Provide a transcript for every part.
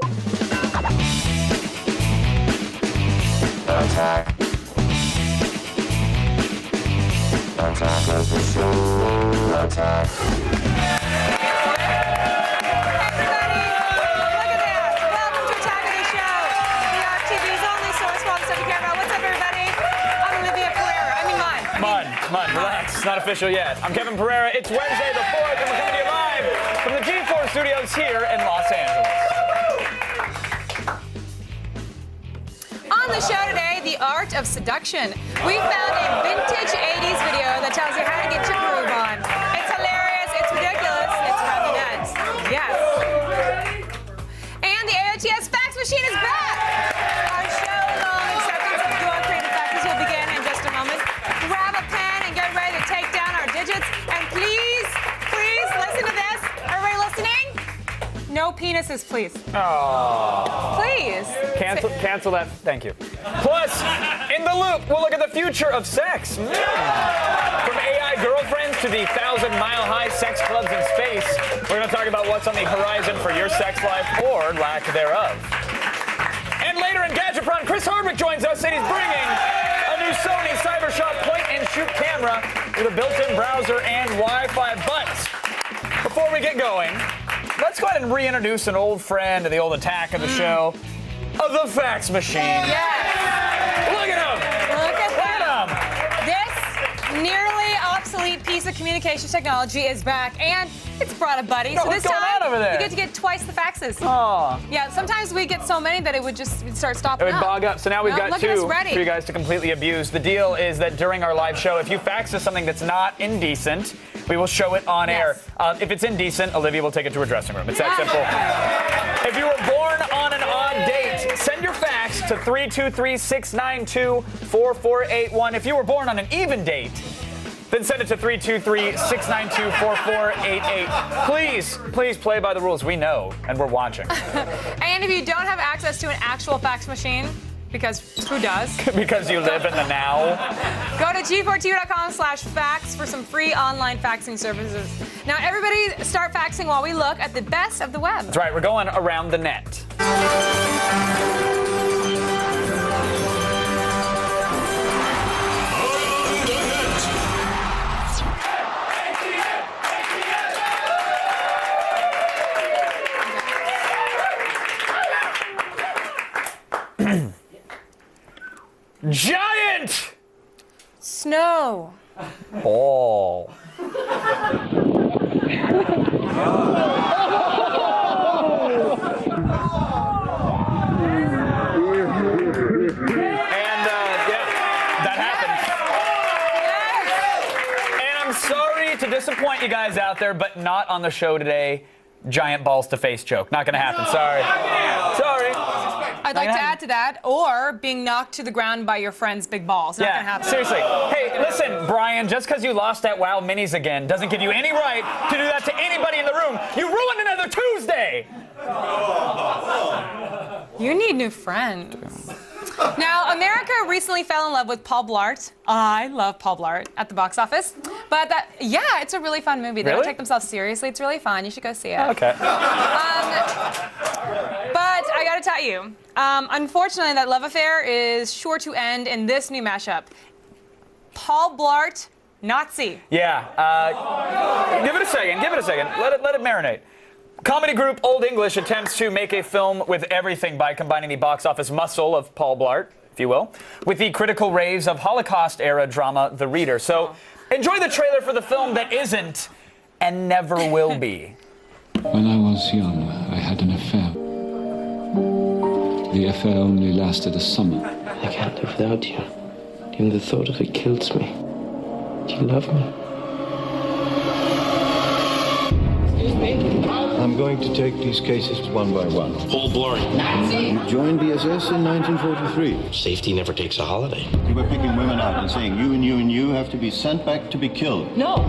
Attack. Attack of the show. Attack. Come on, relax. It's not official yet. I'm Kevin Pereira. It's Wednesday the 4th, and we're coming to you live from the G4 studios here in Los Angeles. On the show today, the art of seduction. We found a vintage 80s video that tells you how to get your groove on. It's hilarious, it's ridiculous, it's rather nuts. Yes. And the AOTS fax machine is back. Our show-long acceptance of dual creative faxes will begin in just a moment. Grab a pen and get ready to take down our digits. And please, please listen to this. Everybody listening? No penises, please. Oh. Please. Cancel that. Thank you. Plus, in the loop, we'll look at the future of sex. From AI girlfriends to the 1,000-mile-high sex clubs in space, we're going to talk about what's on the horizon for your sex life or lack thereof. And later in Gadgetron, Chris Hardwick joins us, and he's bringing a new Sony CyberShot point-and-shoot camera with a built-in browser and Wi-Fi. But before we get going, let's go ahead and reintroduce an old friend to the old attack of the show, of the fax machine. Yes. Look at him. Look at that. This nearly obsolete piece of communication technology is back, and it's brought a buddy. No, so what's this going time, on over there? you get to get twice the faxes. Oh. Yeah, sometimes we get so many that it would just start stopping It would bog up. So now we've got look two at us ready. for you guys to completely abuse. The deal is that during our live show, if you fax us something that's not indecent, we will show it on air. If it's indecent, Olivia will take it to her dressing room. It's that simple. If you were born on an odd date, send your fax to 323-692-4481. If you were born on an even date, then send it to 323-692-4488. Please, please play by the rules. We know, and we're watching. And if you don't have access to an actual fax machine, because who does? Because you live in the now. Go to g4tv.com/fax for some free online faxing services. Now, everybody start faxing while we look at the best of the web. That's right, we're going around the net. Giant Snow. ball. To disappoint you guys out there, but not on the show today. Giant balls to face joke. Not gonna happen. Sorry. Sorry. I'd like to add to that, or being knocked to the ground by your friend's big balls. Not gonna happen. Seriously. Hey, listen, Brian, just because you lost at WoW Minis again doesn't give you any right to do that to anybody in the room. You ruined another Tuesday. You need new friends. Now, America recently fell in love with Paul Blart. I love Paul Blart at the box office. But it's a really fun movie. They don't take themselves seriously. It's really fun. You should go see it. Okay. But I gotta tell you, unfortunately, that love affair is sure to end in this new mashup. Paul Blart, Nazi. Yeah. Give it a second. Give it a second. Let it marinate. Comedy group Old English attempts to make a film with everything by combining the box office muscle of Paul Blart, if you will, with the critical raves of Holocaust-era drama The Reader. So enjoy the trailer for the film that isn't and never will be. When I was young, I had an affair. The affair only lasted a summer. I can't live without you. Even the thought of it kills me. Do you love me? I'm going to take these cases one by one. Paul Blart. You joined the SS in 1943. Safety never takes a holiday. You were picking women out and saying you and you and you have to be sent back to be killed. No.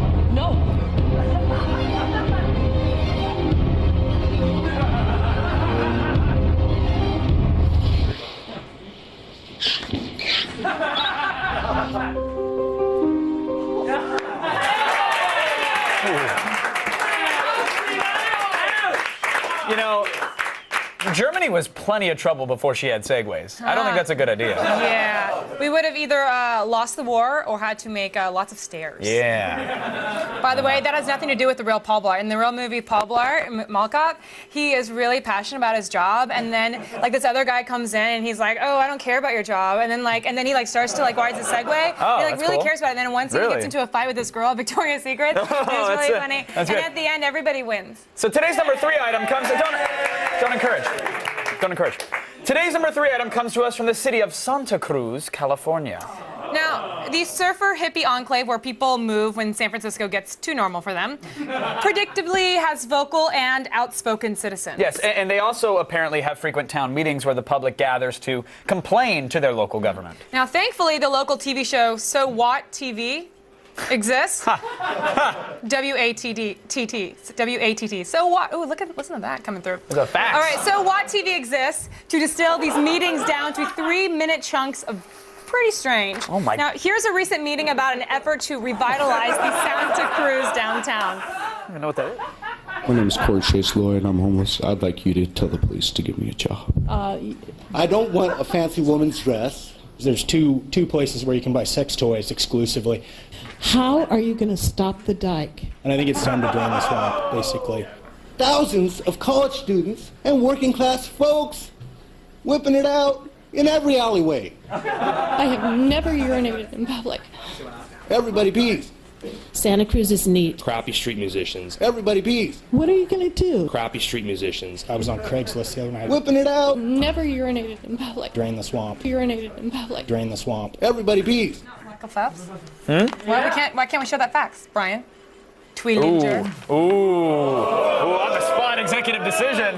You know, Germany was plenty of trouble before she had segways. I don't think that's a good idea. Yeah. We would have either lost the war or had to make lots of stairs. Yeah. By the way, that has nothing to do with the real Paul Blart. In the real movie Paul Blart, Mall Cop, he is really passionate about his job, and then like this other guy comes in and he's like, "Oh, I don't care about your job," and then he like starts to like ride the Segway. Oh, he like that's really cool. cares about it. And then once he gets into a fight with this girl at Victoria's Secret, it's really funny. And at the end, everybody wins. So today's number 3 item comes. Don't encourage. Don't encourage. Today's number 3 item comes to us from the city of Santa Cruz, California. Now, the surfer hippie enclave where people move when San Francisco gets too normal for them, predictably has vocal and outspoken citizens. Yes, and they also apparently have frequent town meetings where the public gathers to complain to their local government. Now, thankfully, the local TV show So What TV exists. W-A-T-T. So what? Ooh, listen to that coming through. There's a fax. All right, So What TV exists to distill these meetings down to 3-minute chunks of pretty strange. Oh my. Now, here's a recent meeting about an effort to revitalize the Santa Cruz downtown. I don't even know what that is. My name is Corey Chase Lloyd. I'm homeless. I'd like you to tell the police to give me a job. I don't want a fancy woman's dress. There's two places where you can buy sex toys exclusively. How are you going to stop the dike? And I think it's time to drain the swamp, basically. Thousands of college students and working class folks whipping it out in every alleyway. I have never urinated in public. Everybody pees. Santa Cruz is neat. Crappy street musicians. Everybody pees. What are you going to do? Crappy street musicians. I was on Craigslist the other night. Whipping it out. Never urinated in public. Drain the swamp. Urinated in public. Drain the swamp. Everybody pees. Michael Phelps? Why can't we show that fax, Brian? Tweelinger. Ooh, on the spot executive decision.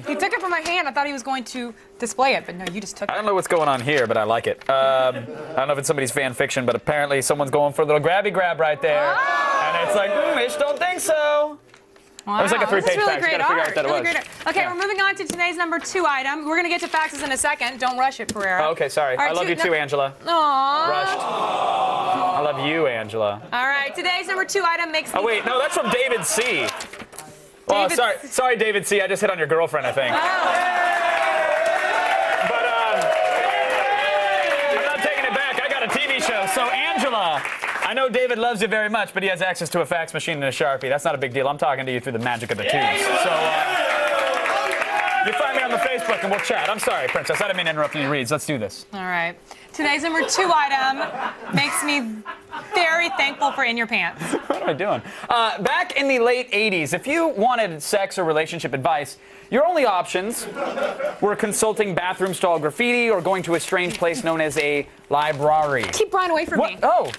He took it from my hand. I thought he was going to display it, but no, you just took it. I don't know what's going on here, but I like it. I don't know if it's somebody's fan fiction, but apparently someone's going for a little grabby grab right there. And it's like, Ish, don't think so. Wow, That was like a 3-page this is really fax. great Gotta figure out art. what that Really was. great art. Okay, we're moving on to today's number 2 item. We're going to get to faxes in a second. Don't rush it, Pereira. Oh, okay, sorry. All right, I love you too, Angela. Aww. Rushed. I love you, Angela. All right, today's number 2 item makes me... Oh, wait, no, that's from David C. Oh, sorry, David C. I just hit on your girlfriend, I think. But I'm not taking it back. I got a TV show. So, Angela, I know David loves you very much, but he has access to a fax machine and a Sharpie. That's not a big deal. I'm talking to you through the magic of the tubes. So, you find me on the Facebook and we'll chat. I'm sorry, Princess. I didn't mean to interrupt any reads. Let's do this. All right. Today's number 2 item makes me very thankful for In Your Pants. What am I doing? Back in the late 80s, if you wanted sex or relationship advice, your only options were consulting bathroom stall graffiti or going to a strange place known as a library. Keep Brian away from me. Oh.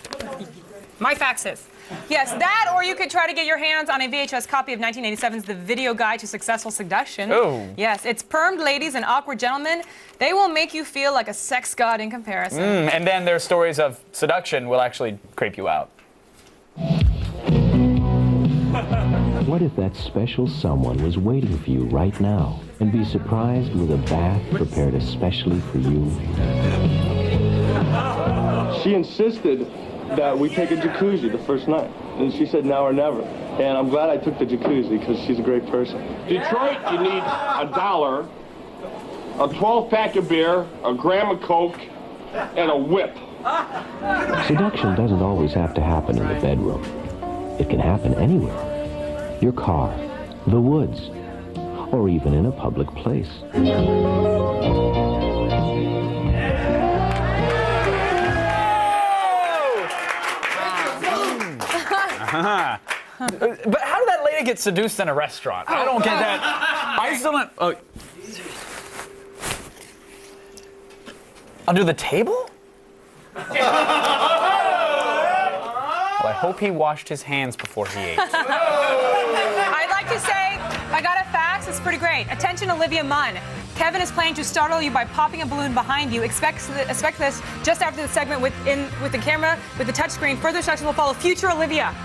My faxes. Yes, that, or you could try to get your hands on a VHS copy of 1987's The Video Guide to Successful Seduction. Oh. Yes, it's permed ladies and awkward gentlemen. They will make you feel like a sex god in comparison. And then their stories of seduction will actually creep you out. What if that special someone was waiting for you right now and be surprised with a bath prepared especially for you? She insisted that we take a jacuzzi the first night. And she said now or never. And I'm glad I took the jacuzzi because she's a great person. Detroit, you need $1, a 12-pack of beer, a gram of Coke, and a whip. Seduction doesn't always have to happen in the bedroom. It can happen anywhere. Your car, the woods, or even in a public place. But how did that lady get seduced in a restaurant? I don't get that. I still don't. Oh. Under the table? Well, I hope he washed his hands before he ate. I'd like to say, I got a fax. It's pretty great. Attention, Olivia Munn. Kevin is planning to startle you by popping a balloon behind you. Expect this just after the segment with the camera, with the touchscreen. Further instructions will follow. Future Olivia.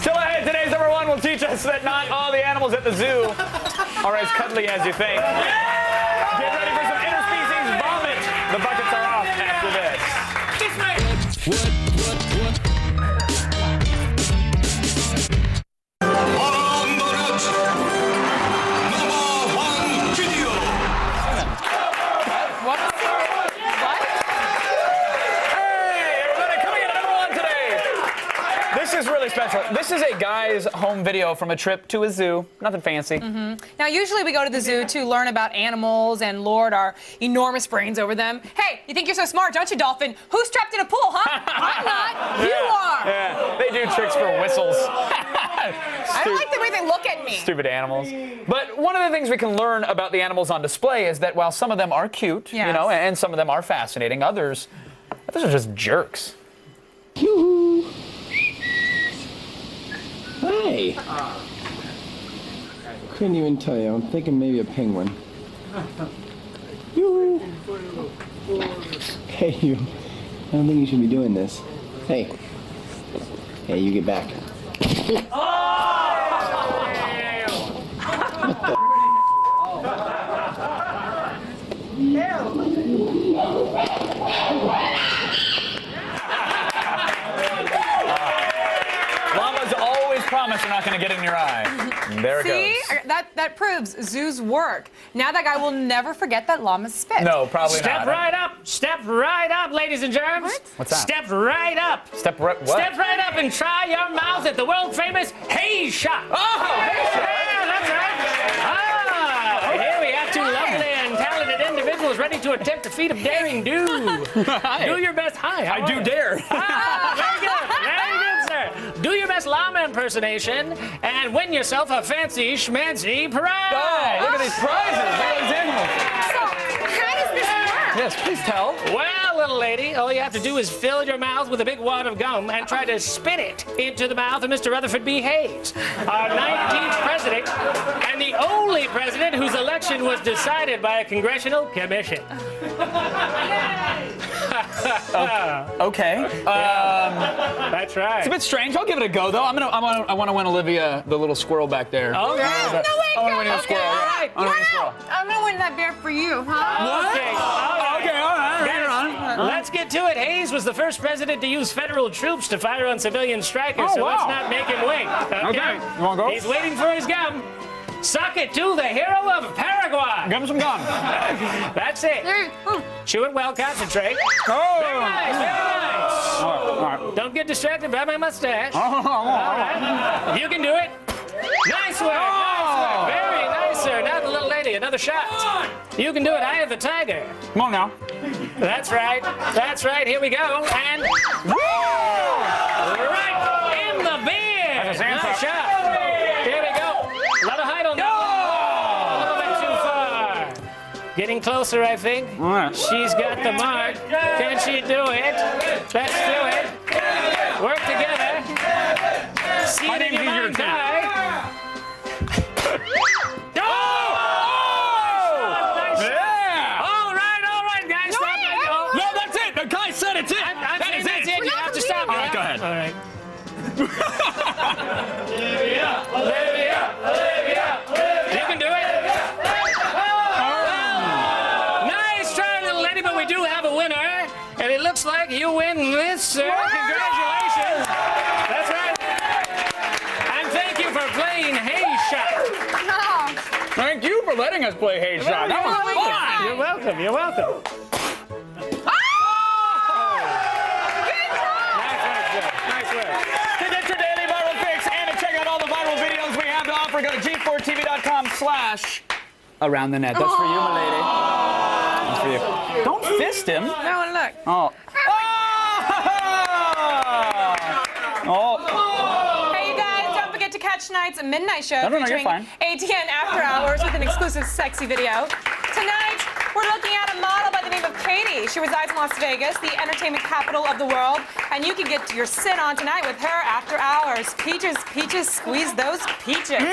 Still ahead, today's number 1 will teach us that not all the animals at the zoo are as cuddly as you think. Get ready for some interspecies vomit. The buckets are off after this. This is a guy's home video from a trip to a zoo. Nothing fancy. Now, usually we go to the zoo to learn about animals and lord our enormous brains over them. Hey, you think you're so smart, don't you, dolphin? Who's trapped in a pool, huh? I'm not. You are. Yeah, they do tricks for whistles. I don't like the way they look at me. Stupid animals. But one of the things we can learn about the animals on display is that while some of them are cute, you know, and some of them are fascinating, others are just jerks. Yoo-hoo. Hey. Couldn't even tell you. I'm thinking maybe a penguin. Yoo-hoo. Hey, you. I don't think you should be doing this. Hey. Hey, you get back. Llamas always promise they're not going to get in your eye. There it goes. See? That proves zoos work. Now that guy will never forget that llamas spit. No, probably Step not. Step right up, ladies and germs. What's that? Step right up. Step right what? Step right up and try your mouth at the world famous Hayes shot. Oh, Hayes shot. Yeah, that's right. Here we have two lovely and talented individuals ready to attempt the feat of daring do. Do your best. Hi. I do dare. Very good. Very good, sir. Do your best llama impersonation and win yourself a fancy schmancy prize. Oh, look at these prizes. Look at these animals. So, how does this work? Yes, please tell. Well, little lady, all you have to do is fill your mouth with a big wad of gum and try to spit it into the mouth of Mr. Rutherford B. Hayes, our 19th president, and the only president whose election was decided by a congressional commission. Okay. That's right. It's a bit strange. I'll give it a go, though. I want to win Olivia, the little squirrel back there. Okay. No, wait, I want to win a squirrel. all right. I want to win a squirrel. I'm going to win that bear for you, huh? Okay. All right. Let's get to it. Hayes was the first president to use federal troops to fire on civilian strikers, so let's not make him wait. Okay. You want to go? He's waiting for his gum. Suck it to the hero of Paraguay. Give him some gum. That's it. Chew it well, concentrate. Oh. Very nice, very nice. All right. Don't get distracted by my mustache. All right. You can do it. Nice work. Nice work. Very nice, sir. Now the little lady, another shot. You can do it. Eye of the tiger. Come on now. That's right. That's right. Here we go. And right in the beard. Nice shot. Here we go. A lot of height on that one. A little bit too far. Getting closer, I think. All right. She's got the mark. Can she do it? Let's do it. Work together. See it in your mind's eye. All right. Olivia. You can do it. Nice try, little lady, but we do have a winner, and it looks like you win this, sir. Congratulations. That's right. And thank you for playing Hayes Shot. Thank you for letting us play Hayes Shot. That was fun. You're welcome. You're welcome. Go to g4tv.com/around the net. That's for you, my lady. That's for you. Don't fist him. No, look. Oh. Oh. Hey, you guys, don't forget to catch tonight's midnight show featuring ATN After Hours with an exclusive sexy video. Tonight, we're looking at a model by the name of Katie. She resides in Las Vegas, the entertainment capital of the world, and you can get your sin on tonight with her after hours. Peaches, squeeze those peaches.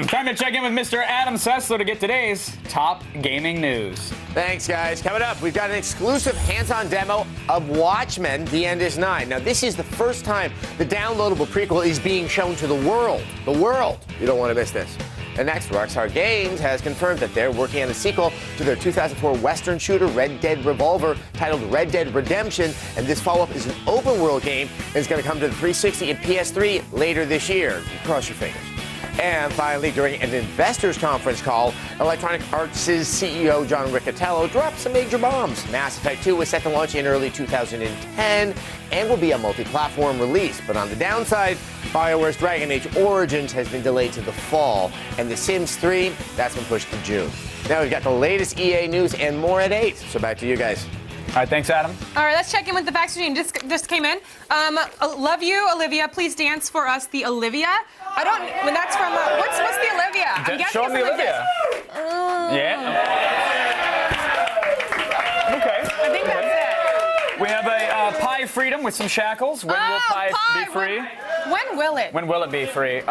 Time to check in with Mr. Adam Sessler to get today's top gaming news. Thanks, guys. Coming up, we've got an exclusive hands-on demo of Watchmen: The End Is Nigh. Now, this is the first time the downloadable prequel is being shown to the world. The world. You don't want to miss this. And next, Rockstar Games has confirmed that they're working on a sequel to their 2004 Western shooter Red Dead Revolver titled Red Dead Redemption. And this follow-up is an open-world game and it's going to come to the 360 and PS3 later this year. Cross your fingers. And finally, during an investors conference call, Electronic Arts' CEO John Riccitiello dropped some major bombs. Mass Effect 2 was set to launch in early 2010 and will be a multi-platform release. But on the downside, BioWare's Dragon Age Origins has been delayed to the fall, and The Sims 3, that's been pushed to June. Now we've got the latest EA news and more at 8. So back to you guys. All right, thanks, Adam. All right, let's check in with the fax machine. Just came in. Love you, Olivia. Please dance for us, the Olivia. I don't. When that's from. What's the Olivia? I'm guessing Show it's me like Olivia. Yeah. Okay. I think that's it. We have a pie freedom with some shackles. When will pie be free? When will it? When will it be free?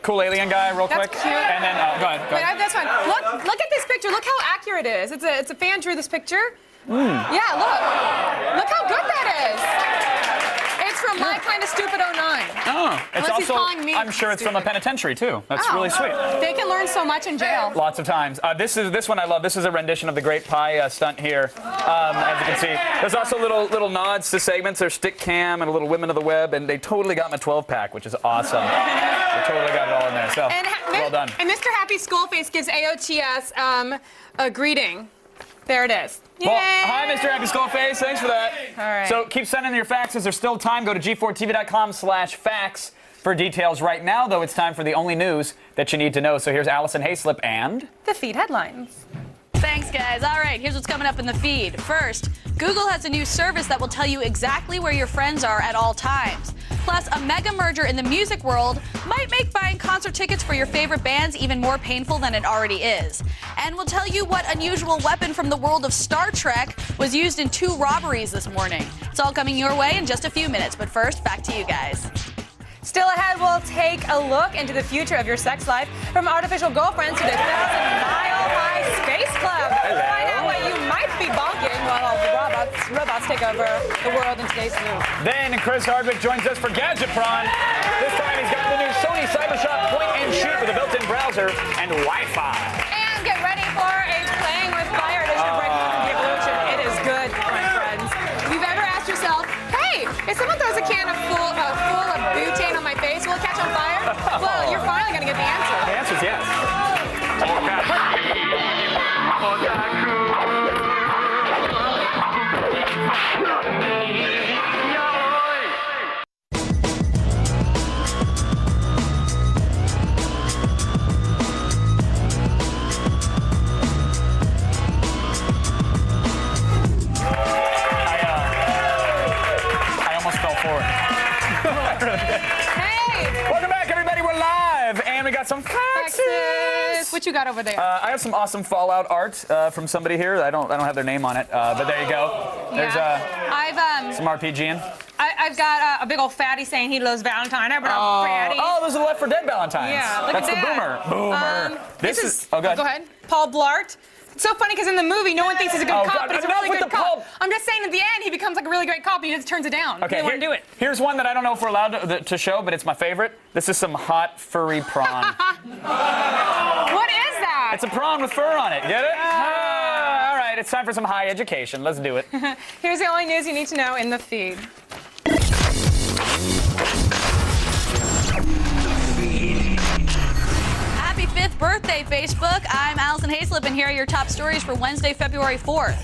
Cool alien guy, real quick. That's cute. And then go ahead. Wait, I have this one. Look at this picture. Look how accurate it is. It's a fan drew this picture. Yeah, look how good that is. It's from My Kind of Stupid 09. Oh, it's Unless he's also, calling me I'm sure it's from a penitentiary too. That's really sweet. They can learn so much in jail. Lots of times. This one I love. This is a rendition of the Great Pie stunt here. As you can see, there's also little nods to segments. There's Stick Cam and a little Women of the Web, and they totally got my 12-pack, which is awesome. They totally got it all in there. So well done. And Mr. Happy Skullface gives AOTS a greeting. There it is. Well, hi, Mr. Happy Skullface. Thanks for that. All right. So keep sending your faxes. There's still time. Go to g4tv.com/fax for details. Right now, though, it's time for the only news that you need to know. So here's Allison Hayslip and the feed headlines. Thanks, guys. All right, here's what's coming up in the feed. First, Google has a new service that will tell you exactly where your friends are at all times. Plus, a mega merger in the music world might make buying concert tickets for your favorite bands even more painful than it already is. And we'll tell you what unusual weapon from the world of Star Trek was used in 2 robberies this morning. It's all coming your way in just a few minutes. But first, back to you guys. Still ahead, we'll take a look into the future of your sex life, from artificial girlfriends to the 1,000-mile-high space club. Hello. Find out what you might be bonking while robots take over the world in today's news. then Chris Hardwick joins us for Gadgetron. This time he's got the new Sony CyberShot point and shoot with a built-in browser and Wi-Fi. And get ready for a Playing with Fire edition of Breaking Into the Evolution. It is good, my friends. If you've ever asked yourself, hey, if someone throws a can full of butane on my face, will it catch on fire? Well, you're finally going to get the answer. The answer is yes. I almost fell forward. Hey! Welcome back, everybody. We're live, and we got some faxes. What you got over there? I have some awesome Fallout art from somebody here. I don't have their name on it, but there you go. There's I've some RPGing. I've got a big old fatty saying he loves Valentine, but I'm fatty. Oh, those are the Left 4 Dead Valentines. Yeah, look That's at that. the boomer. This is. Oh, Go ahead. Paul Blart. It's so funny because in the movie, no one thinks he's a good Oh, cop, God, but he's a enough really with good the cop. Paul- I'm just saying, at the end, he becomes like a really great cop, and he just turns it down. Okay, He doesn't want to do it. Here's one that I don't know if we're allowed to show, but it's my favorite. This is some hot furry prawn. What is that? It's a prawn with fur on it. Get it? All right, it's time for some high education. Let's do it. Here's the only news you need to know in the feed. Happy 5th birthday, Facebook. I'm Allison Hayslip, and here are your top stories for Wednesday, February 4th.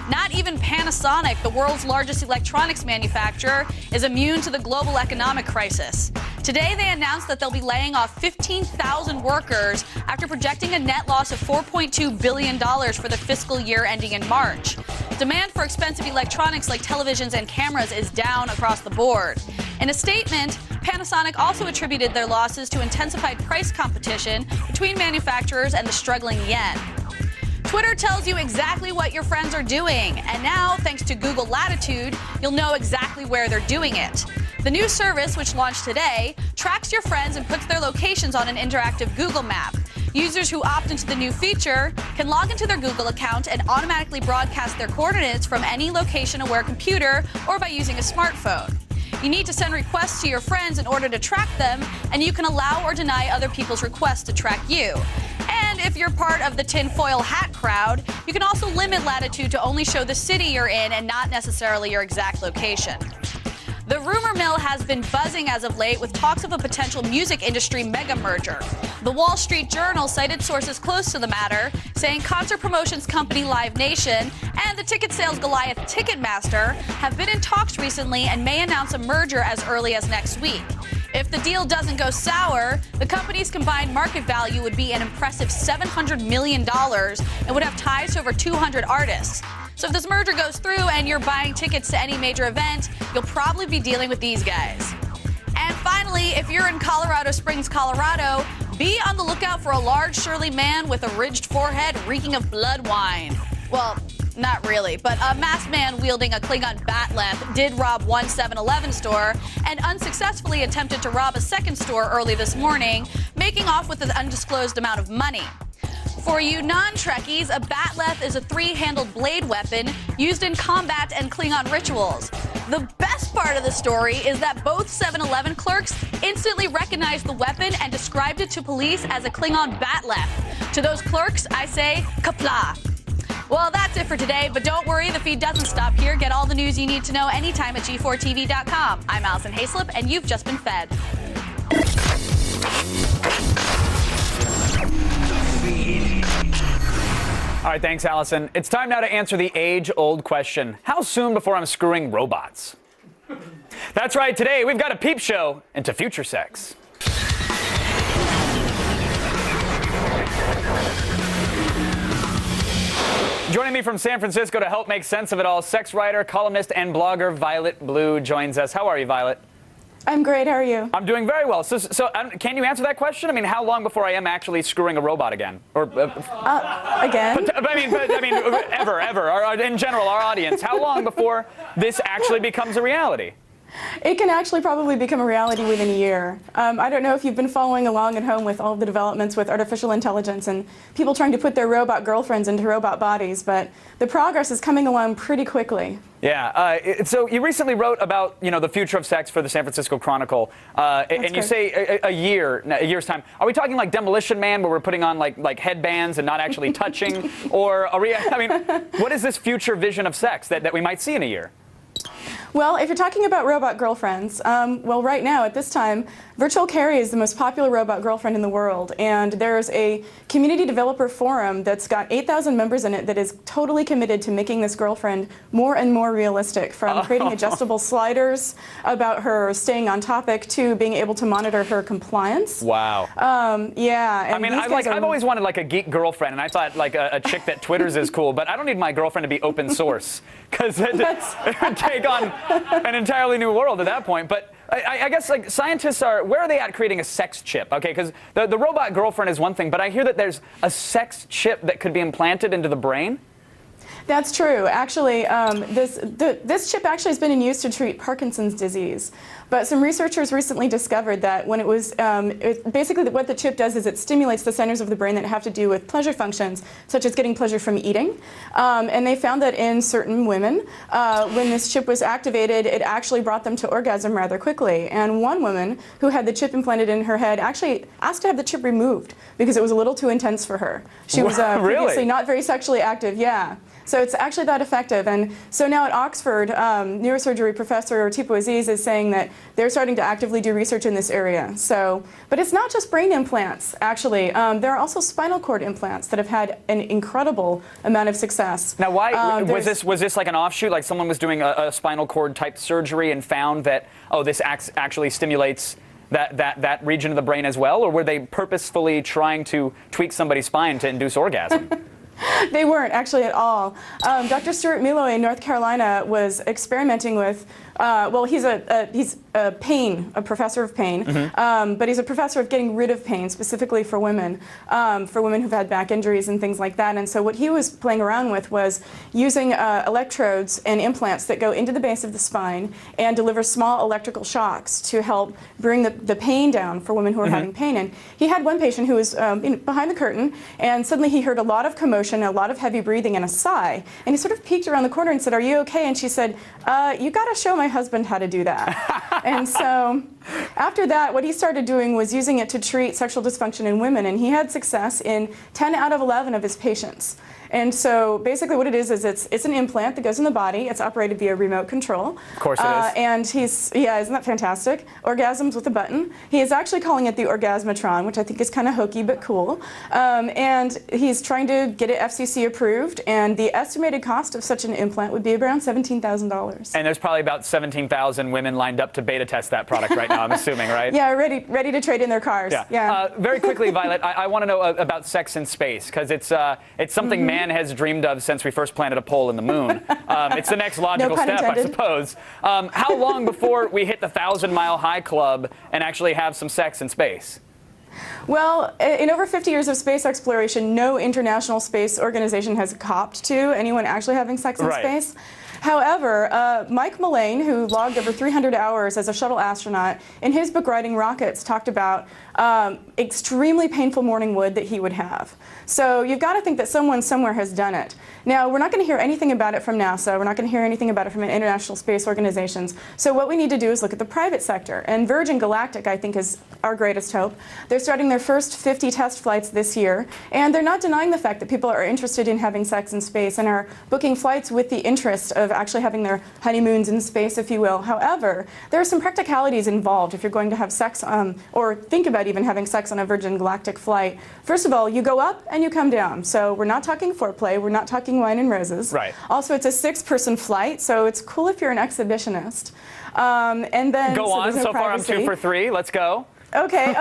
Not even Panasonic, the world's largest electronics manufacturer, is immune to the global economic crisis. Today, they announced that they'll be laying off 15,000 workers after projecting a net loss of $4.2 billion for the fiscal year ending in March. Demand for expensive electronics like televisions and cameras is down across the board. In a statement, Panasonic also attributed their losses to intensified price competition between manufacturers and the struggling yen. Twitter tells you exactly what your friends are doing, and now, thanks to Google Latitude, you'll know exactly where they're doing it. The new service, which launched today, tracks your friends and puts their locations on an interactive Google map. Users who opt into the new feature can log into their Google account and automatically broadcast their coordinates from any location-aware computer or by using a smartphone. You need to send requests to your friends in order to track them, and you can allow or deny other people's requests to track you. And if you're part of the tinfoil hat crowd, you can also limit Latitude to only show the city you're in and not necessarily your exact location. The rumor mill has been buzzing as of late with talks of a potential music industry mega merger. The Wall Street Journal cited sources close to the matter, saying concert promotions company Live Nation and the ticket sales Goliath Ticketmaster have been in talks recently and may announce a merger as early as next week. If the deal doesn't go sour, the company's combined market value would be an impressive $700 million and would have ties to over 200 artists. So if this merger goes through and you're buying tickets to any major event, you'll probably be dealing with these guys. And finally, if you're in Colorado Springs, Colorado, be on the lookout for a large surly man with a ridged forehead reeking of blood wine. Well, not really, but a masked man wielding a Klingon bat lamp did rob one 7-Eleven store and unsuccessfully attempted to rob a second store early this morning, making off with an undisclosed amount of money. For you non-Trekkies, a batleth is a three-handled blade weapon used in combat and Klingon rituals. The best part of the story is that both 7-Eleven clerks instantly recognized the weapon and described it to police as a Klingon batleth. To those clerks, I say, kapla. Well, that's it for today, but don't worry, the feed doesn't stop here. Get all the news you need to know anytime at g4tv.com. I'm Allison Hayslip, and you've just been fed. All right, thanks, Allison. It's time now to answer the age-old question, how soon before I'm screwing robots? That's right, today we've got a peep show into future sex. Joining me from San Francisco to help make sense of it all, sex writer, columnist, and blogger Violet Blue joins us. How are you, Violet? I'm great. How are you? I'm doing very well. So can you answer that question? I mean, how long before I am actually screwing a robot again? Or again? I mean, ever, or in general, our audience. How long before this actually becomes a reality? It can actually probably become a reality within a year. I don't know if you've been following along at home with all of the developments with artificial intelligence and people trying to put their robot girlfriends into robot bodies, but the progress is coming along pretty quickly. Yeah. So you recently wrote about the future of sex for the San Francisco Chronicle, and you say a year's time. Are we talking like Demolition Man, where we're putting on like headbands and not actually touching, or are we? I mean, what is this future vision of sex that we might see in a year? Well, if you're talking about robot girlfriends, well, right now, at this time, Virtual Carrie is the most popular robot girlfriend in the world, and there's a community developer forum that's got 8,000 members in it that is totally committed to making this girlfriend more and more realistic, from creating adjustable sliders about her staying on topic to being able to monitor her compliance. Wow. Yeah. I mean, I've always wanted like a geek girlfriend, and I thought like a chick that Twitters is cool, but I don't need my girlfriend to be open source, because it would take on an entirely new world at that point. But I guess like scientists where are they at creating a sex chip? Okay, because the robot girlfriend is one thing, but I hear that there's a sex chip that could be implanted into the brain. That's true. Actually, this chip actually has been in use to treat Parkinson's disease. But some researchers recently discovered that when it was, basically what the chip does is it stimulates the centers of the brain that have to do with pleasure functions, such as getting pleasure from eating. And they found that in certain women, when this chip was activated, it actually brought them to orgasm rather quickly. And one woman who had the chip implanted in her head actually asked to have the chip removed because it was a little too intense for her. She was previously not very sexually active. Yeah. So it's actually that effective. And so now at Oxford, neurosurgery professor Tipo Aziz is saying that they're starting to actively do research in this area. So, but it's not just brain implants, actually. There are also spinal cord implants that have had an incredible amount of success. Now, why was this like an offshoot? Like someone was doing a spinal cord type surgery and found that, oh, this actually stimulates that region of the brain as well? Or were they purposefully trying to tweak somebody's spine to induce orgasm? They weren't actually at all. Dr. Stuart Milo in North Carolina was experimenting with, well, he's a professor of pain, but he's a professor of getting rid of pain, specifically for women who've had back injuries and things like that. And so what he was playing around with was using electrodes and implants that go into the base of the spine and deliver small electrical shocks to help bring the pain down for women who are having pain. And he had one patient who was behind the curtain, and suddenly he heard a lot of commotion, a lot of heavy breathing, and a sigh. And he sort of peeked around the corner and said, "Are you okay?" And she said, "You got to show my husband how to do that." And so After that, what he started doing was using it to treat sexual dysfunction in women, and he had success in 10 out of 11 of his patients. And so basically what it is it's an implant that goes in the body. It's operated via remote control. Of course it is. And isn't that fantastic? Orgasms with a button. He is actually calling it the Orgasmatron, which I think is kind of hokey but cool. And he's trying to get it FCC approved, and the estimated cost of such an implant would be around $17,000. And there's probably about 17,000 women lined up to beta test that product right now, I'm assuming, right? Yeah, ready to trade in their cars. Yeah. Very quickly, Violet, I want to know about sex in space, because it's something man has dreamed of since we first planted a pole in the moon. It's the next logical step, I suppose. How long before we hit the 1,000-mile high club and actually have some sex in space? Well, in over 50 years of space exploration, no international space organization has copped to anyone actually having sex in space. However, Mike Mullane, who logged over 300 hours as a shuttle astronaut, in his book Riding Rockets talked about extremely painful morning wood that he would have. So you've got to think that someone somewhere has done it. Now, we're not going to hear anything about it from NASA. We're not going to hear anything about it from international space organizations. So what we need to do is look at the private sector. And Virgin Galactic, I think, is our greatest hope. They're starting their first 50 test flights this year. And they're not denying the fact that people are interested in having sex in space and are booking flights with the interest of actually having their honeymoons in space, if you will. However, there are some practicalities involved if you're going to have sex or think about even having sex on a Virgin Galactic flight. First of all, you go up and you come down. So we're not talking foreplay. We're not talking wine and roses. Right. Also, it's a 6-person flight, so it's cool if you're an exhibitionist. And then go on. No so far, I'm privacy. 2 for 3. Let's go. Okay.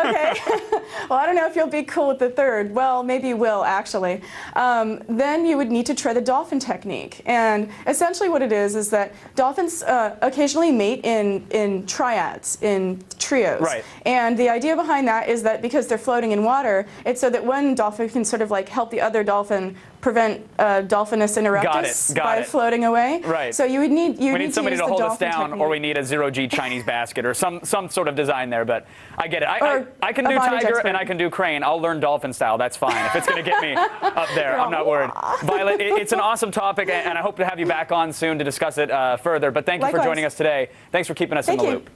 Well, I don't know if you'll be cool with the third. Well, maybe you will, actually. Then you would need to try the dolphin technique. And essentially what it is that dolphins occasionally mate in triads, in trios. Right. And the idea behind that is that because they're floating in water, it's so that one dolphin can sort of like help the other dolphin prevent Dolphinus interruptus by floating away. Right. So you would need we need somebody to hold us down, or we need a zero-G Chinese basket, or some sort of design there. But I get it. I can do tiger and I can do crane. I'll learn dolphin style. That's fine. If it's going to get me up there, I'm not worried. Violet, it's an awesome topic, and I hope to have you back on soon to discuss it further. But thank you for joining us today. Thanks for keeping us in the loop.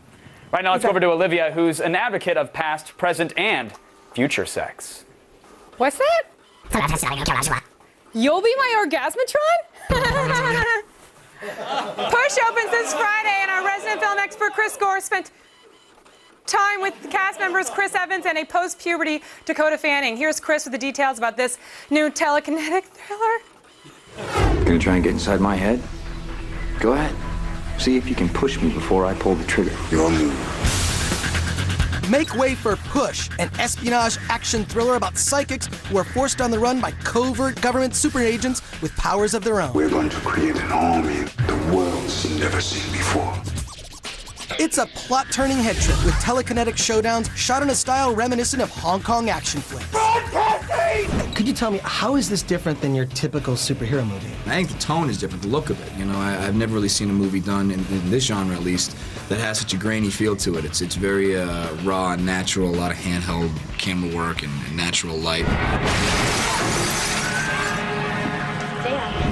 Right now, let's go over to Olivia, who's an advocate of past, present, and future sex. What's that? You'll be my Orgasmatron? Push opens this Friday, and our resident film expert Chris Gore spent time with cast members Chris Evans and a post-puberty Dakota Fanning. Here's Chris with the details about this new telekinetic thriller. Gonna try and get inside my head? Go ahead. See if you can push me before I pull the trigger. Your move. Make way for Push, an espionage action thriller about psychics who are forced on the run by covert government super agents with powers of their own. We're going to create an army the world's never seen before. It's a plot-turning head trip with telekinetic showdowns shot in a style reminiscent of Hong Kong action flicks. Could you tell me, how is this different than your typical superhero movie? I think the tone is different, the look of it. You know, I've never really seen a movie done, in this genre at least, that has such a grainy feel to it. It's very raw and natural, a lot of handheld camera work and natural light.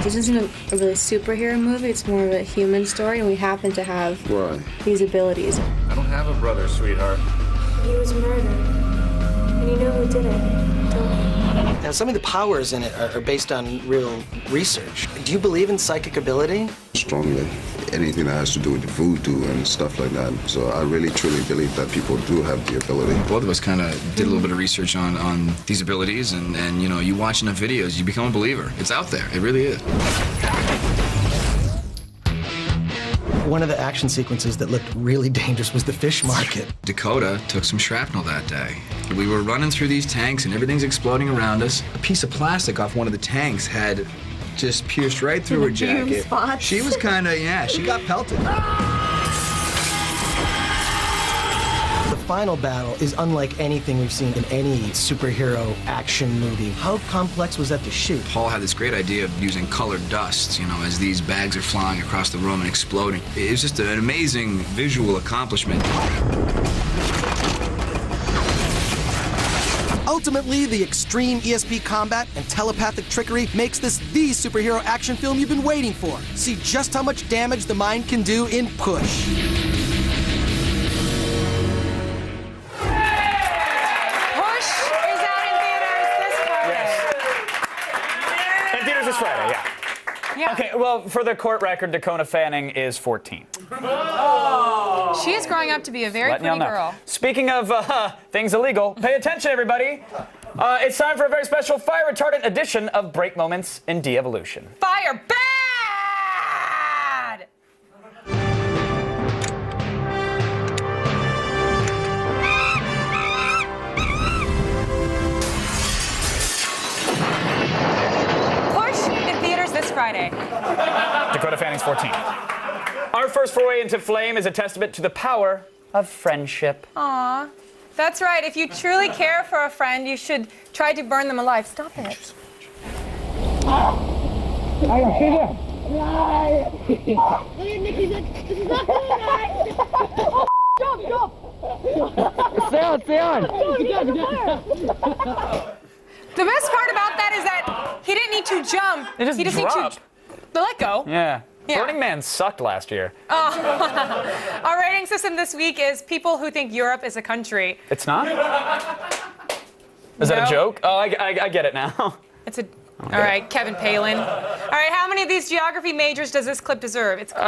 This isn't a really superhero movie, it's more of a human story, and we happen to have these abilities. I don't have a brother, sweetheart. He was murdered, and you know who did it, don't you? Now, some of the powers in it are based on real research. Do you believe in psychic ability? Strongly. Anything that has to do with voodoo and stuff like that. So I really, truly believe that people do have the ability. Both of us kind of did a little bit of research on these abilities, and you know, you watch enough videos, you become a believer. It's out there. It really is. One of the action sequences that looked really dangerous was the fish market. Dakota took some shrapnel that day. We were running through these tanks and everything's exploding around us. A piece of plastic off one of the tanks had just pierced right through her jacket. She was kind of, she got pelted. The final battle is unlike anything we've seen in any superhero action movie. How complex was that to shoot? Paul had this great idea of using colored dust, you know, as these bags are flying across the room and exploding. It was just an amazing visual accomplishment. Ultimately, the extreme ESP combat and telepathic trickery makes this the superhero action film you've been waiting for. See just how much damage the mind can do in Push. this Friday, yeah. Yeah. Okay, well, for the court record, Dakota Fanning is 14. She is growing up to be a very Letting y'all pretty know. girl. Speaking of things illegal, pay attention, everybody. It's time for a very special fire retardant edition of Break Moments in De-Evolution. Fire bad! This Friday. Dakota Fanning's 14. Our first foray into flame is a testament to the power of friendship. Aw. That's right. If you truly care for a friend, you should try to burn them alive. Stop it. Stay on. The best part about that is that he didn't need to jump. They just he drop. Let go. Yeah. Yeah. Burning Man sucked last year. Our rating system this week is people who think Europe is a country. It's not? Is that a joke? Oh, I get it now. It's a... All right, Kevin Palin. All right, how many of these geography majors does this clip deserve? It's 2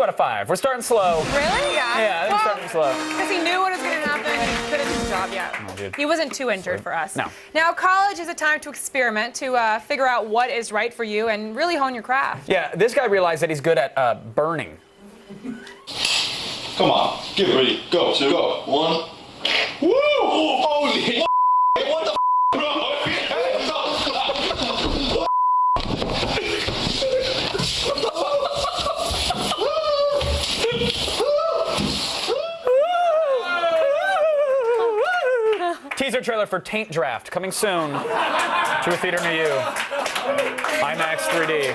out of 5. We're starting slow. Really? Yeah. Yeah, I think starting slow. Because he knew what was going to happen and he couldn't do his job yet. Oh, dude. He wasn't too injured for us. No. Now, college is a time to experiment, to figure out what is right for you and really hone your craft. Yeah, this guy realized that he's good at burning. Come on, get ready. Go, 2, go. 1. Woo! Holy what the bro? Teaser trailer for Taint Draft coming soon to a theater near you. IMAX 3D.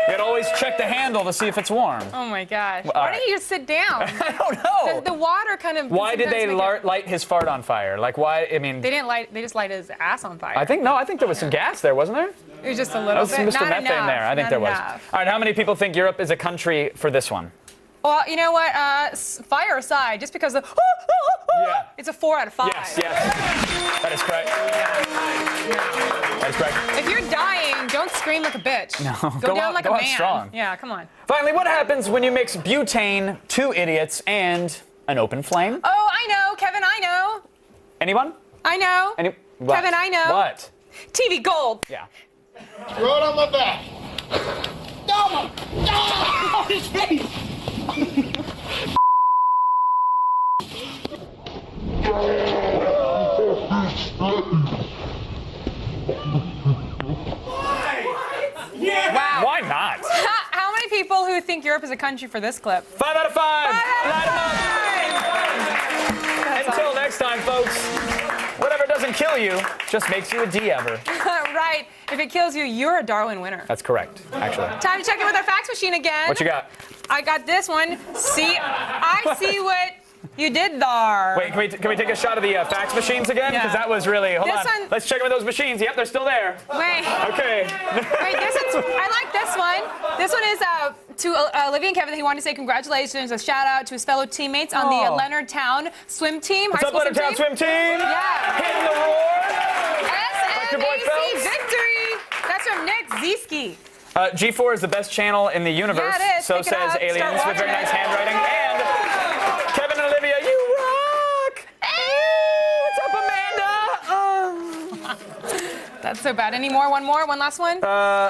You gotta always check the handle to see if it's warm. Oh my gosh. Well, Why right. didn't you just sit down? I don't know. The water kind of... Why did they sometimes make light his fart on fire? Like, why? I mean, They didn't light... They just lighted his ass on fire. I think there was some gas there, wasn't there? It was just a That little was some bit. Mr. Not Methane enough. there. I think Not there was. enough. All right, how many people think Europe is a country for this one? Well, you know what? Fire aside, just because it's a 4 out of 5. Yes. That is correct. That is correct. If you're dying, don't scream like a bitch. No, Go down like a go out man. strong. Yeah, come on. Finally, what happens when you mix butane, 2 idiots, and an open flame? Oh, I know, Kevin. I know. Anyone? I know. What? Kevin, I know. What? TV Gold. Yeah. Throw it on my back. No! No! His face! Wow. Why not? How many people who think Europe is a country for this clip? 5 out of 5. Light 'em up. Until next time, folks. Whatever doesn't kill you just makes you a D-ever. Right. If it kills you, you're a Darwin winner. That's correct, actually. Time to check in with our fax machine again. What you got? I got this one. I see what you did there. Wait, can we take a shot of the fax machines again? Because that was really. Hold This on. one- Let's check in with those machines. Yep, they're still there. Wait. Okay. Wait, I like this one. This one is to Olivia and Kevin. He wanted to say congratulations, a shout out to his fellow teammates on the Leonard Town swim team. What's up, Leonard Town swim team? Yeah. Hitting the roar. your boy SMAC Phelps. victory. That's from Nick Zieski. G4 is the best channel in the universe. Yeah, it is. So Pick it says up. Aliens Start with very watching nice it. handwriting. And Kevin and Olivia, you rock! What's up, Amanda? That's so bad. Any more? One more? One last one?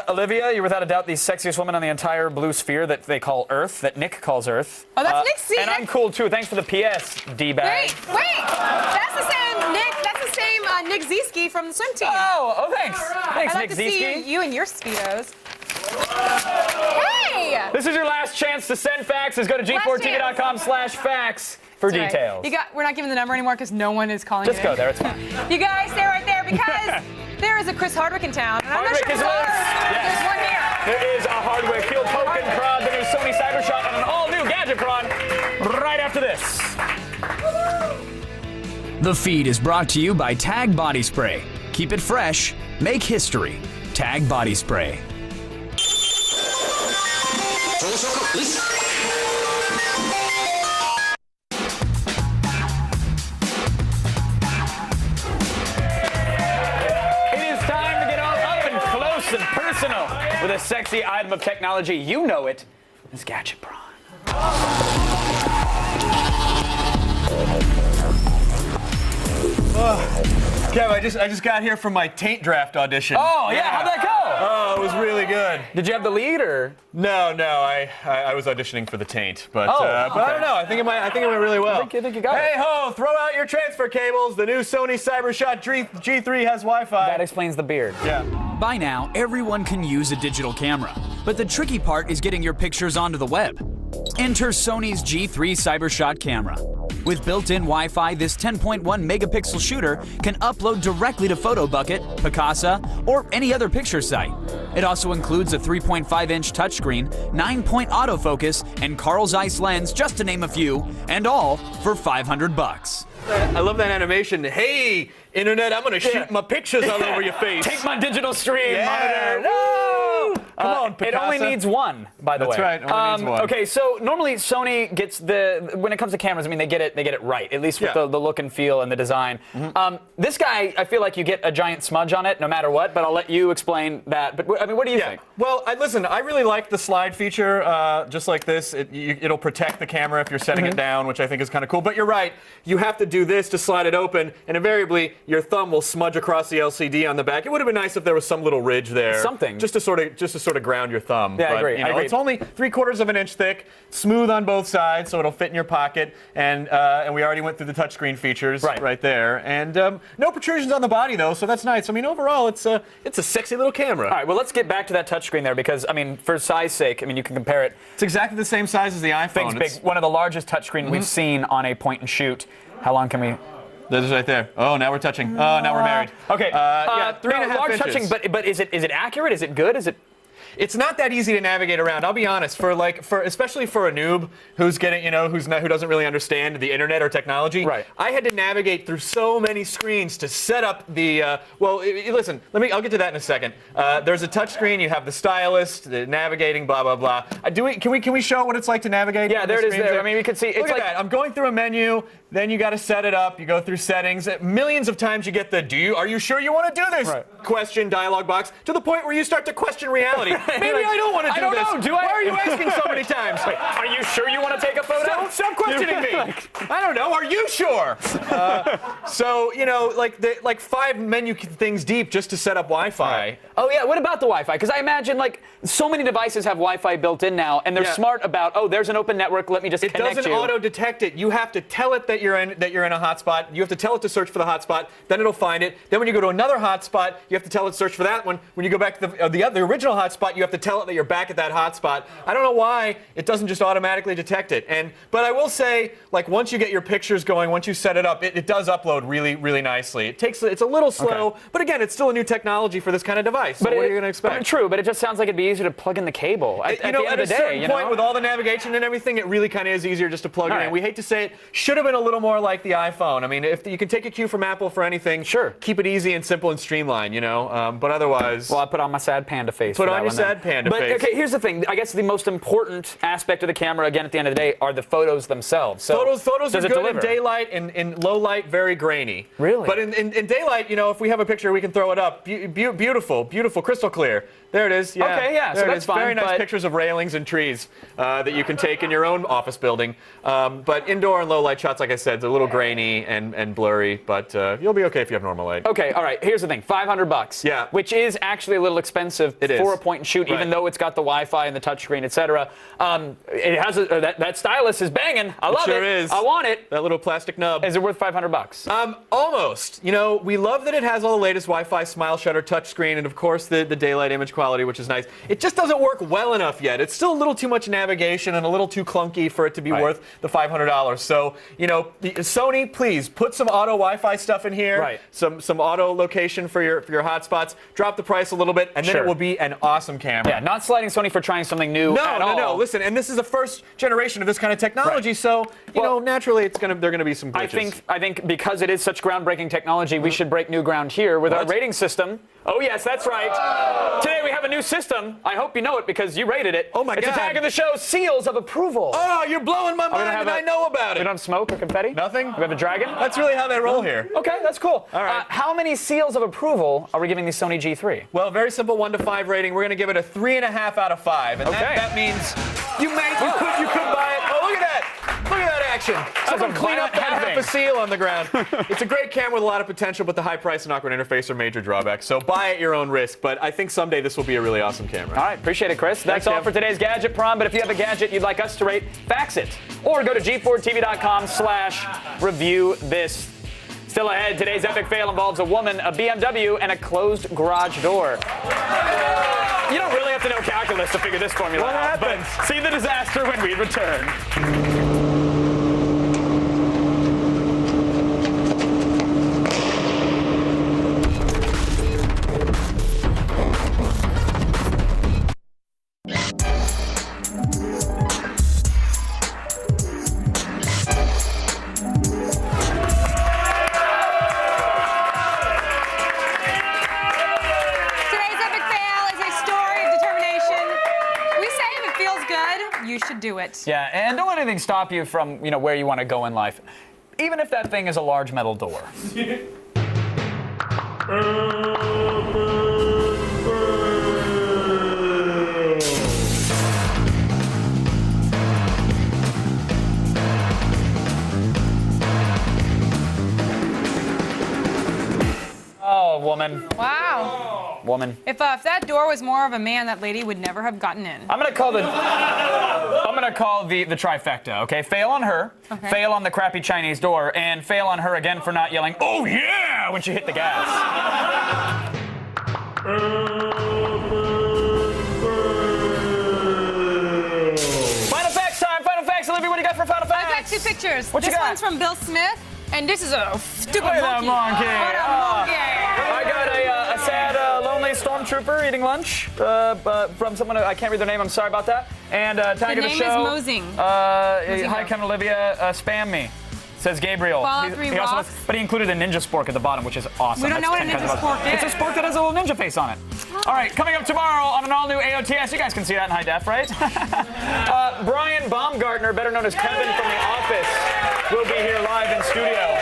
Olivia, you're without a doubt the sexiest woman on the entire blue sphere that they call Earth, that Nick calls Earth. Oh, that's Nick C. And I'm cool too. Thanks for the PS, D-bag. Wait. That's the same Nick. That's the same Nick Zieski from the swim team. Oh, thanks. Thanks, I'd like Nick to Zieski. see you and your Speedos. Hey! This is your last chance to send faxes. Go to g4tv.com/fax for That's right. details. We're not giving the number anymore because no one is calling Just it go in. there. It's fine. You guys stay right there because there is a Chris Hardwick in town. And I'm not Hardwick sure is who loose. There's one here. There is a Hardwick Field Token Prod, the new Sony Cybershot, and an all-new Gadget Prod right after this. The feed is brought to you by Tag Body Spray. Keep it fresh. Make history. Tag Body Spray. It is time to get all up and close and arsenal with a sexy item of technology. You know it. It's Gadget Prawn. Kev, I just got here from my taint draft audition. Oh, yeah. How'd that go? Oh, it was really good. Did you have the lead, or? No, I was auditioning for the taint, but Oh, but I don't know. I think it went really well. I think you got it. Hey ho, throw out your transfer cables. The new Sony CyberShot G3 has Wi-Fi. That explains the beard. Yeah. By now, everyone can use a digital camera, but the tricky part is getting your pictures onto the web. Enter Sony's G3 CyberShot camera. With built-in Wi-Fi, this 10.1 megapixel shooter can upload directly to PhotoBucket, Picasa, or any other picture site. It also includes a 3.5-inch touchscreen, 9-point autofocus, and Carl Zeiss lens, just to name a few, and all for $500. I love that animation. Hey, internet, I'm gonna shoot my pictures all over your face. Take my digital stream Yeah. monitor. Woo! Come on, It only Picasa. needs one, by the way. That's right, only needs one. Okay, so normally Sony gets when it comes to cameras, I mean, they get it right, at least with Yeah. the look and feel and the design. This guy, I feel like you get a giant smudge on it no matter what, but I'll let you explain that. But I mean, what do you think? Well, listen, I really like the slide feature, just like this. It'll protect the camera if you're setting it down, which I think is kind of cool. But you're right, you have to do this to slide it open, and invariably your thumb will smudge across the LCD on the back. It would have been nice if there was some little ridge there, something, just to sort of ground your thumb. Yeah, but, I agree. You know, I agree. It's only 3/4 of an inch thick, smooth on both sides, so it'll fit in your pocket. And we already went through the touchscreen features right there, and no protrusions on the body though, so that's nice. I mean, overall, it's a sexy little camera. All right, well, let's get back to that touchscreen there because, I mean, for size sake, I mean, you can compare it. It's exactly the same size as the iPhone. Thing's big. One of the largest touchscreen we've seen on a point and shoot. How long can we? This is right there. Oh, now we're touching. Oh, now we're married. Okay. Yeah, 3.5 large inches. touching, but is it accurate? Is it good? Is it? It's not that easy to navigate around. I'll be honest. Especially for a noob who's getting, who doesn't really understand the internet or technology. Right. I had to navigate through so many screens to set up the. Listen. I'll get to that in a second. There's a touch screen. You have the stylus, the navigating, blah blah blah. Can we show what it's like to navigate? Yeah, there it is. There. I mean, we can see. Look at that. I'm going through a menu. Then you got to set it up. You go through settings. Millions of times you get the are you sure you want to do this? Question dialog box to the point where you start to question reality. Maybe I don't want to do this. I don't know. Why are you asking so many times? Wait, are you sure you want to take a photo? Stop questioning me. I don't know. Are you sure? So like 5 menu things deep just to set up Wi-Fi. Right. Oh yeah. What about the Wi-Fi? Because I imagine so many devices have Wi-Fi built in now, and they're smart about there's an open network. Let me just connect you. It doesn't auto detect it. You have to tell it that you're in a hotspot. You have to tell it to search for the hotspot. Then it'll find it. Then when you go to another hotspot, you have to tell it to search for that one. When you go back to the original hotspot, you have to tell it that you're back at that hotspot. I don't know why it doesn't just automatically detect it. But I will say, once you get your pictures going, once you set it up, it does upload really, really nicely. It's a little slow, but again, it's still a new technology for this kind of device. So what are you going to expect? True, but it just sounds like it'd be easier to plug in the cable. At the end of the day, certain point with all the navigation and everything, it really kind of is easier just to plug it in. We hate to say it, should have been a little more like the iPhone. I mean, if you can take a cue from Apple for anything, sure, keep it easy and simple and streamlined, but otherwise. Well, I put on my sad panda face. Put on your sad panda face. But okay, here's the thing. I guess the most important aspect of the camera, again, at the end of the day, are the photos themselves. So photos are good in daylight, in low light, very grainy. Really? But in daylight, if we have a picture, we can throw it up. Beautiful, crystal clear. There it is. Yeah. Okay, yeah. There So it that's is. fine. Very nice pictures of railings and trees that you can take in your own office building. But indoor and low light shots, like I said, they're a little grainy and blurry. But you'll be okay if you have normal light. Okay. All right. Here's the thing. $500. Yeah. Which is actually a little expensive for a point and shoot, even though it's got the Wi-Fi and the touchscreen, etc. It has that stylus is banging. I love it. Sure is. I want it. That little plastic nub. Is it worth $500? Almost. We love that it has all the latest Wi-Fi smile shutter touchscreen and of course the daylight image quality, which is nice. It just doesn't work well enough yet. It's still a little too much navigation and a little too clunky for it to be worth the $500. So, Sony, please put some auto Wi-Fi stuff in here. Some auto location for your hotspots. Drop the price a little bit, and then it will be an awesome awesome camera. Yeah, not slighting Sony for trying something new at all. No. Listen, and this is the first generation of this kind of technology, so you know naturally they're gonna be some glitches. I think because it is such groundbreaking technology, we should break new ground here with our rating system. Oh yes, that's right. Today we have a new system. I hope you know it because you rated it. Oh my God! It's a tag of the show: seals of approval. Oh, you're blowing my mind, and I know about it. We don't have smoke or confetti. Nothing. We have a dragon. That's really how they roll here. Okay, that's cool. All right. How many seals of approval are we giving the Sony G3? Well, very simple 1 to 5 rating. We're gonna give it a 3.5 out of 5, and that means you could buy it. Oh, look at that! Look at that action. Someone clean up that half a seal on the ground. It's a great camera with a lot of potential, but the high price and awkward interface are major drawbacks. So buy at your own risk, but I think someday this will be a really awesome camera. All right, appreciate it, Chris. That's all for today's Gadget Prom, but if you have a gadget you'd like us to rate, fax it. Or go to g4tv.com/review this. Still ahead, today's epic fail involves a woman, a BMW, and a closed garage door. You don't really have to know calculus to figure this formula out, but see the disaster when we return. You should do it. Yeah, and don't let anything stop you from, where you want to go in life. Even if that thing is a large metal door. Oh, woman. Wow. Woman. If that door was more of a man, that lady would never have gotten in. I'm gonna call the trifecta. Okay, fail on her, fail on the crappy Chinese door, and fail on her again for not yelling, "Oh yeah!" when she hit the gas. Final facts time. Final facts. Olivia, what do you got for final facts? I've got 2 pictures. What you got? This one's from Bill Smith, and this is a stupid Look at that monkey. monkey. What a monkey. I got a sad, lonely stormtrooper eating lunch from someone, I can't read their name, I'm sorry about that. And tag of the show. The name is Mosing. Hi, Kevin Olivia, spam me. Says Gabriel. He also but he included a ninja spork at the bottom, which is awesome. We don't know what a ninja spork is. It's a spork that has a little ninja face on it. All right, coming up tomorrow on an all-new AOTS. You guys can see that in high def, right? Brian Baumgartner, better known as Kevin from The Office, will be here live in studio.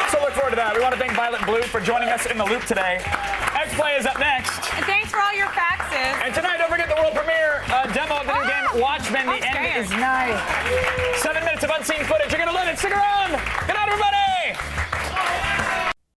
So look forward to that. We want to thank Violet Blue for joining us in the loop today. X-Play is up next. And thanks for all your faxes. And tonight, don't forget the world premiere demo of the new game Watchmen. The end is nigh. 7 minutes of unseen footage. You're going to love it. Stick around. Good night, everybody.